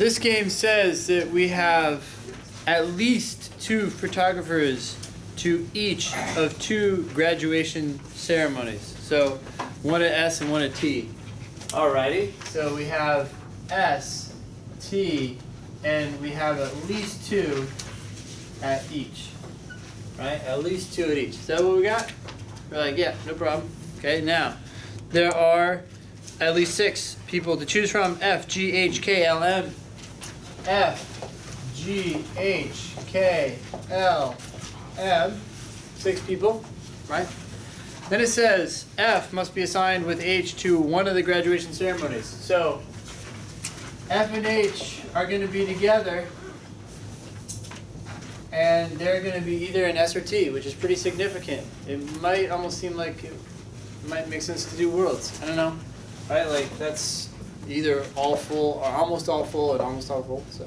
This game says that we have at least 2 photographers to each of 2 graduation ceremonies. So one at S and one at T. Alrighty, so we have S, T, and we have at least 2 at each. Right? At least 2 at each. Is that what we got? We're like, yeah, no problem. Okay, now there are at least 6 people to choose from. F, G, H, K, L, M. F, G, H, K, L, M. 6 people, right? Then it says F must be assigned with H to one of the graduation ceremonies. So F and H are going to be together, and they're going to be either an S or T, which is pretty significant. It might almost seem like it might make sense to do worlds. I don't know, right? Like that's either all full or almost all full and almost all full. So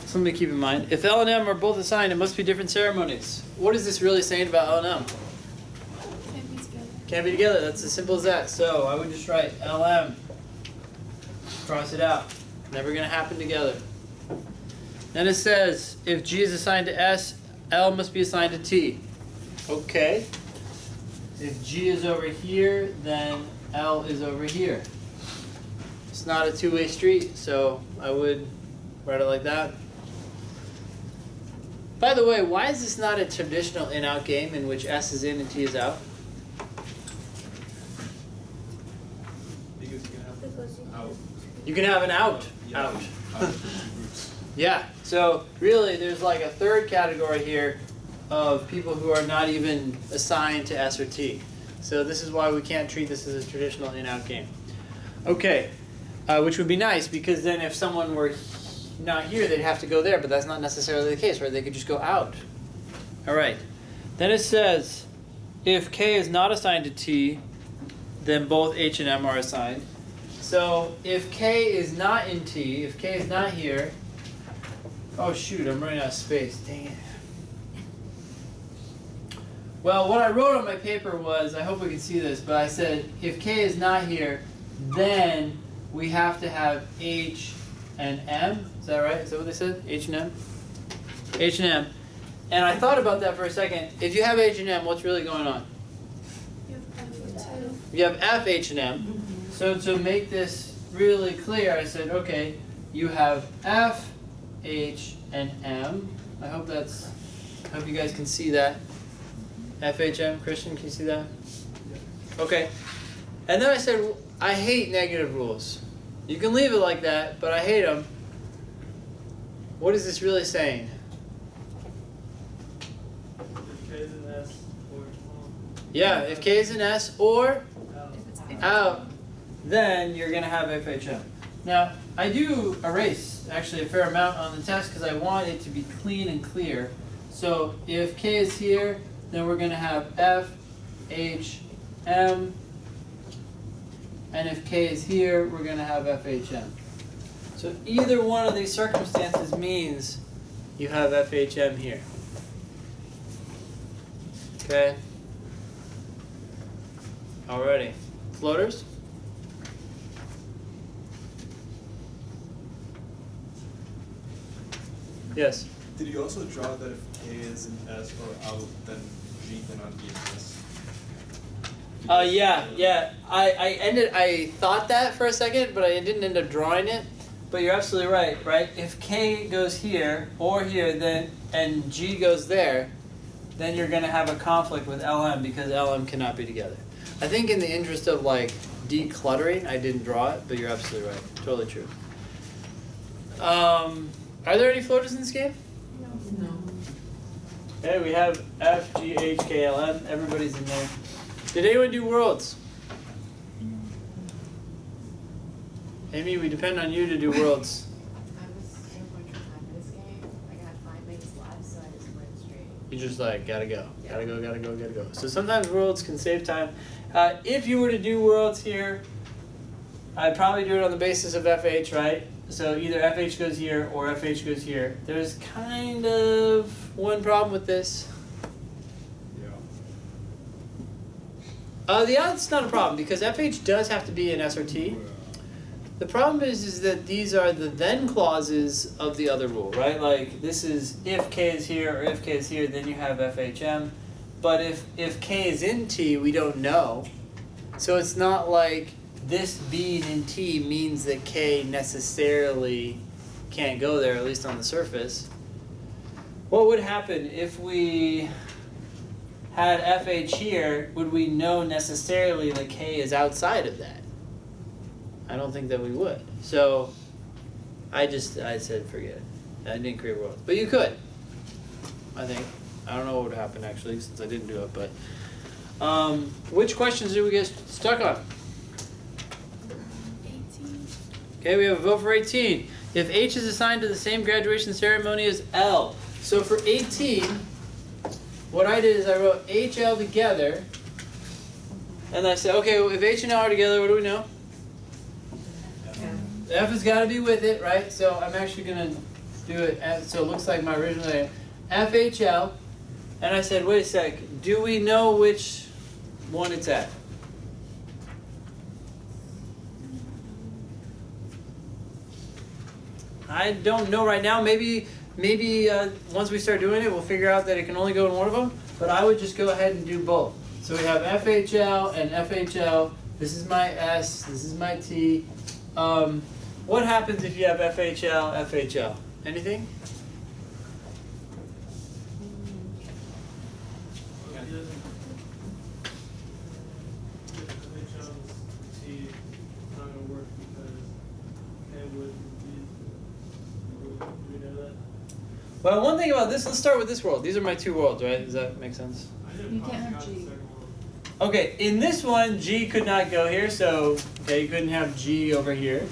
something to keep in mind. If L and M are both assigned, it must be different ceremonies. What is this really saying about L and M? Can't be together. Can't be together. That's as simple as that. So I would just write LM. Cross it out. Never going to happen together. Then it says if G is assigned to S, L must be assigned to T. Okay. If G is over here, then L is over here. It's not a two-way street, so I would write it like that. By the way, why is this not a traditional in-out game in which S is in and T is out? Because You can have an out. Yeah. Out. Yeah, so really there's like a third category here of people who are not even assigned to S or T. So this is why we can't treat this as a traditional in-out game. Okay, which would be nice because then if someone were not here, they'd have to go there, but that's not necessarily the case, right? They could just go out. All right, then it says if K is not assigned to T, then both H and M are assigned. So if K is not in T, if K is not here, oh shoot, I'm running out of space, dang it. Well, what I wrote on my paper was, I hope we can see this, but I said if K is not here, then we have to have H and M. Is that right? Is that what they said? H and M? H and M. And I thought about that for a second. If you have H and M, what's really going on? You have F and two. You have F, H, and M. So to make this really clear, I said, okay, you have F, H, and M. I hope you guys can see that. F, H, M. Christian, can you see that? Okay. And then I said, I hate negative rules. You can leave it like that, but I hate them. What is this really saying? If K is an S or Yeah, if K is an S or If it's out, then you're going to have FHM. Now, I do erase actually a fair amount on the test because I want it to be clean and clear. So if K is here, then we're going to have F, H, M. And if K is here, we're going to have FHM. So either one of these circumstances means you have FHM here. Okay? Alrighty. Floaters? Yes? Did you also draw that if K is an S or out, then G cannot be an S? Yeah. I thought that for a second, but I didn't end up drawing it. But you're absolutely right? If K goes here or here, then and G goes there, then you're going to have a conflict with LM because LM cannot be together. I think in the interest of like decluttering, I didn't draw it, but you're absolutely right. Totally true. Are there any floaters in this game? No. Okay, we have F, G, H, K, L, M. Everybody's in there. Did anyone do worlds? Amy, we depend on you to do worlds. I was so much time in this game. Like I had 5 minutes left, so I just went straight. You just like, gotta go. Yeah. Gotta go. So sometimes worlds can save time. If you were to do worlds here, I'd probably do it on the basis of FH, right? So either FH goes here or FH goes here. There's kind of one problem with this. Yeah. The odds not a problem because FH does have to be an S or T. The problem is that these are the then clauses of the other rule, right? Like this is if K is here or if K is here, then you have FHM. But if K is in T, we don't know. So it's not like this being in T means that K necessarily can't go there, at least on the surface. What would happen if we had FH here? Would we know necessarily that K is outside of that? I don't think that we would. So I said forget it. I didn't create worlds. But you could, I think. I don't know what would happen actually since I didn't do it, but which questions did we get stuck on? 18. Okay, we have a vote for 18. If H is assigned to the same graduation ceremony as L. So for 18, what I did is I wrote HL together, and I said, okay, well, if H and L are together, what do we know? F has got to be with it, right? So I'm actually going to do it so it looks like my original name. FHL. And I said, wait a sec, do we know which one it's at? I don't know right now. Maybe once we start doing it, we'll figure out that it can only go in one of them. But I would just go ahead and do both. So we have FHL and FHL. This is my S. This is my T. What happens if you have FHL, FHL? Anything? Well, one thing about this, let's start with this world. These are my two worlds, right? Does that make sense? You can't have G. Okay, in this one, G could not go here, so okay, you couldn't have G over here.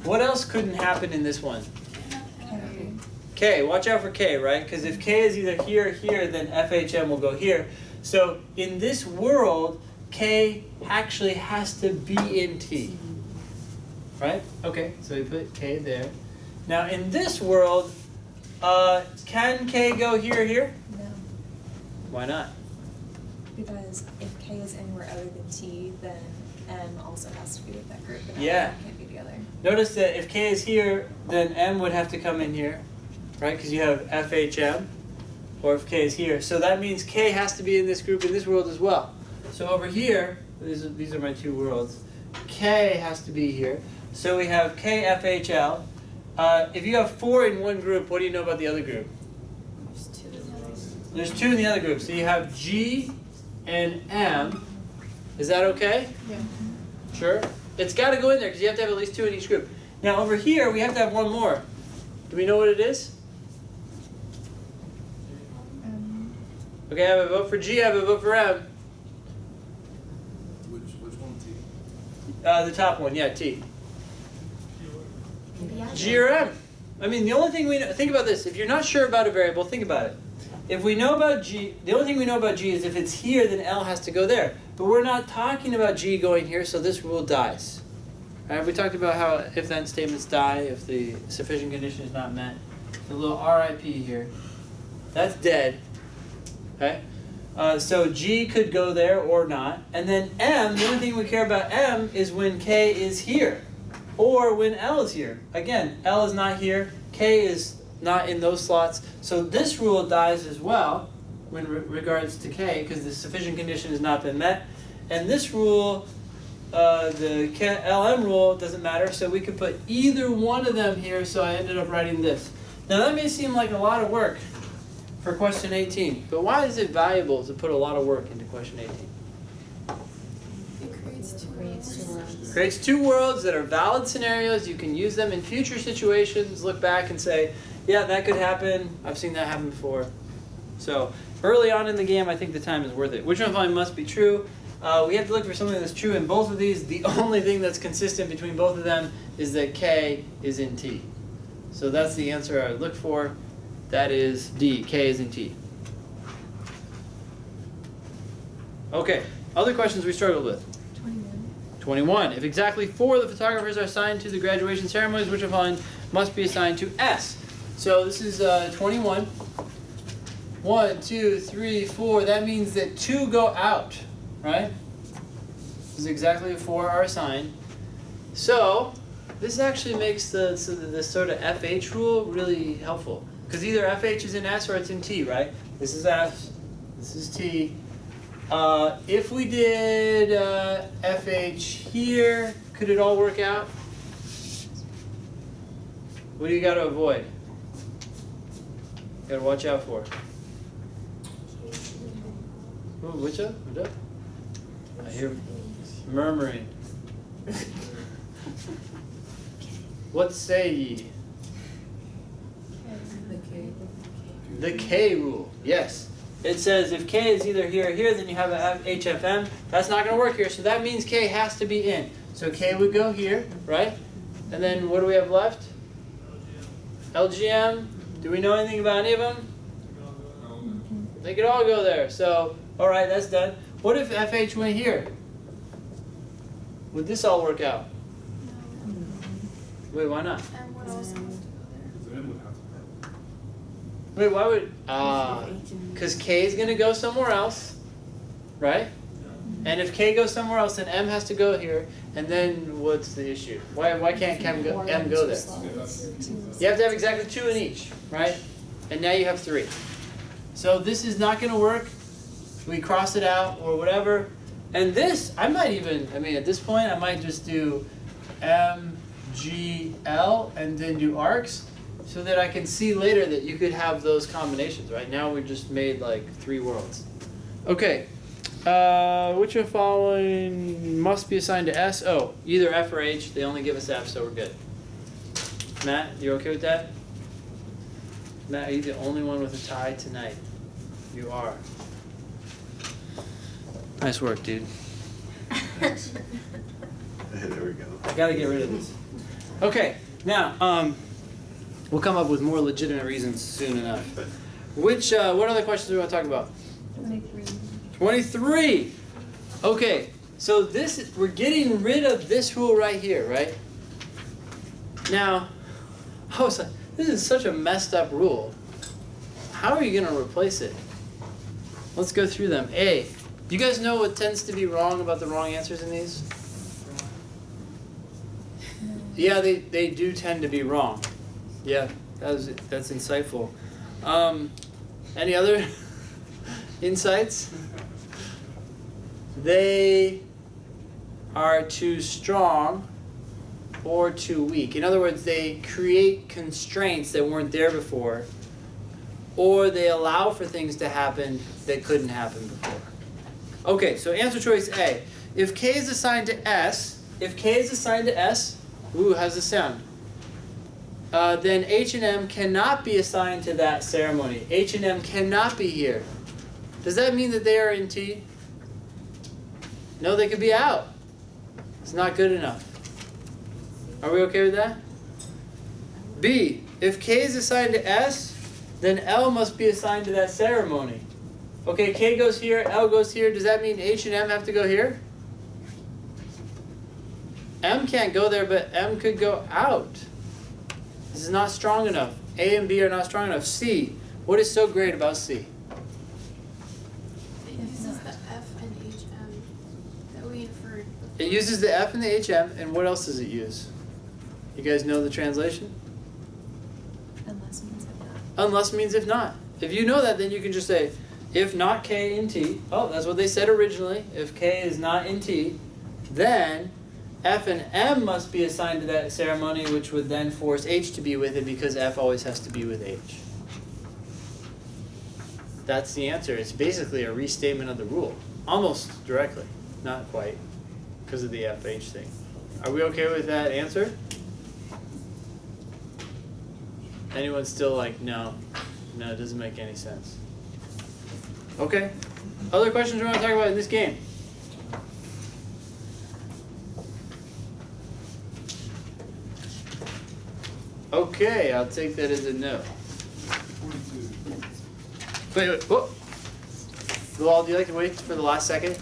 What else couldn't happen in this one? K, watch out for K, right? Because if K is either here or here, then FHM will go here. So in this world, K actually has to be in T. Right? Okay, so we put K there. Now in this world, can K go here or here? No, Why not? because if K is anywhere other than T, then M also has to be with that group, and Yeah. M can't be together. Notice that if K is here, then M would have to come in here, right? Because you have FHM, or if K is here. So that means K has to be in this group in this world as well. So over here, these are my two worlds, K has to be here. So we have KFHL. If you have 4 in one group, what do you know about the other group? There's 2 in the others. There's 2 in the other group. So you have G and M. Is that okay? Yeah. Sure. It's got to go in there because you have to have at least 2 in each group. Now over here, we have to have one more. Do we know what it is? Okay, I have a vote for G, I have a vote for M. Which one, T? The top one, yeah, T. G or M. I mean, the only thing we know, think about this. If you're not sure about a variable, think about it. If we know about G, the only thing we know about G is if it's here, then L has to go there. But we're not talking about G going here, so this rule dies. All right, we talked about how if-then statements die if the sufficient condition is not met. The little RIP here. That's dead. Okay? So G could go there or not. And then M, the only thing we care about M is when K is here. Or when L is here. Again, L is not here. K is not in those slots. So this rule dies as well when regards to K because the sufficient condition has not been met. And this rule, the LM rule, doesn't matter. So we could put either one of them here. So I ended up writing this. Now that may seem like a lot of work for question 18. But why is it valuable to put a lot of work into question 18? It creates 2 worlds. Creates 2 worlds that are valid scenarios. You can use them in future situations, look back and say, yeah, that could happen. I've seen that happen before. So early on in the game, I think the time is worth it. Which one of them must be true? We have to look for something that's true in both of these. The only thing that's consistent between both of them is that K is in T. So that's the answer I would look for. That is D. K is in T. Okay. Other questions we struggled with. 21. If exactly 4 of the photographers are assigned to the graduation ceremonies, which of one must be assigned to S? So this is 21. 1, 2, 3, 4. That means that 2 go out, right? This is exactly 4 are assigned. So this actually makes the sort of FH rule really helpful. Because either FH is in S or it's in T, right? This is S, this is T. If we did FH here, could it all work out? What do you got to avoid? Got to watch out for. Ooh, which up? What up? I hear murmuring. What say ye? The K rule. Yes. It says if K is either here or here, then you have a HFM. That's not going to work here, so that means K has to be in. So K would go here, right? And then what do we have left? LGM. Do we know anything about any of them? They could all go there. So, all right, that's done. What if FH went here? Would this all work out? No. Wait, why not? And what else have to go there? Wait, why would? Because K is going to go somewhere else, right? And if K goes somewhere else, then M has to go here. And then what's the issue? Why can't M go there? You have to have exactly 2 in each, right? And now you have 3. So this is not going to work. We cross it out or whatever. And this, I might even, at this point, I might just do M, G, L, and then do arcs so that I can see later that you could have those combinations. Right now we just made like 3 worlds. Okay. Which of the following must be assigned to S? Oh, either F or H. They only give us F, so we're good. Matt, you okay with that? Matt, are you the only one with a tie tonight? You are. Nice work, dude. There we go. I gotta get rid of this. Okay, now, we'll come up with more legitimate reasons soon enough. What other questions do we want to talk about? 23. Okay, so we're getting rid of this rule right here, right? Now, I was like, this is such a messed up rule. How are you going to replace it? Let's go through them. A, do you guys know what tends to be wrong about the wrong answers in these? Yeah, they do tend to be wrong. Yeah, that's insightful. Any other insights? They are too strong or too weak. In other words, they create constraints that weren't there before, or they allow for things to happen that couldn't happen before. Okay, so answer choice A. If K is assigned to S, ooh, how's this sound? Then H and M cannot be assigned to that ceremony. H and M cannot be here. Does that mean that they are in T? No, they could be out. It's not good enough. Are we okay with that? B, if K is assigned to S, then L must be assigned to that ceremony. Okay, K goes here, L goes here. Does that mean H and M have to go here? M can't go there, but M could go out. This is not strong enough. A and B are not strong enough. C, what is so great about C? It uses the F and HM that we inferred. It uses the F and the HM, and what else does it use? You guys know the translation? Unless means if not. Unless means if not. If you know that, then you can just say, if not K in T, oh, that's what they said originally. If K is not in T, then F and M must be assigned to that ceremony, which would then force H to be with it because F always has to be with H. That's the answer. It's basically a restatement of the rule. Almost directly. Not quite, because of the FH thing. Are we okay with that answer? Anyone still like, no, it doesn't make any sense. Okay. Other questions we want to talk about in this game? Okay, I'll take that as a no. 42. Wait. Whoa. Lual, do you like to wait for the last second?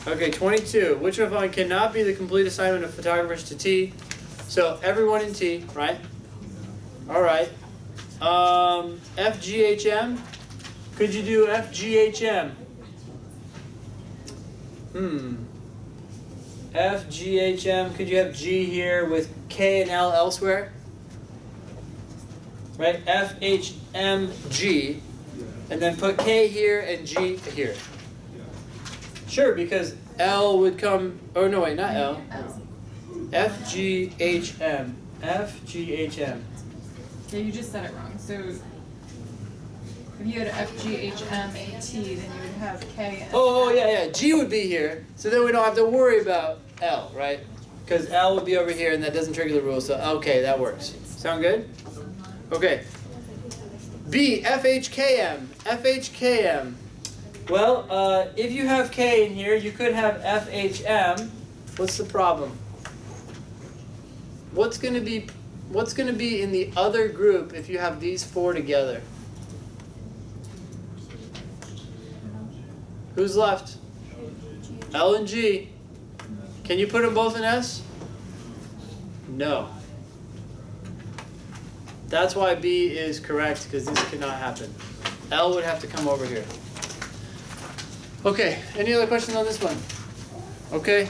Okay, 22. Which of them cannot be the complete assignment of photographers to T? So everyone in T, right? All right. FGHM. Could you do FGHM? F, G, H, M. Could you have G here with K and L elsewhere? Right? F, H, M, G. And then put K here and G here. Sure, because L would come, oh no wait, not L. F, G, H, M. F, G, H, M. Yeah, you just said it wrong. So if you had F, G, H, M, A, T, then you would have K and Oh, yeah. G would be here, so then we don't have to worry about L, right? Because L would be over here, and that doesn't trigger the rule. So okay, that works. Sound good? Okay. B, F, H, K, M. F, H, K, M. Well, if you have K in here, you could have F, H, M. What's the problem? What's gonna be in the other group if you have these four together? Who's left? L and G. Can you put them both in S? No. That's why B is correct, because this cannot happen. L would have to come over here. Okay, any other questions on this one? Okay.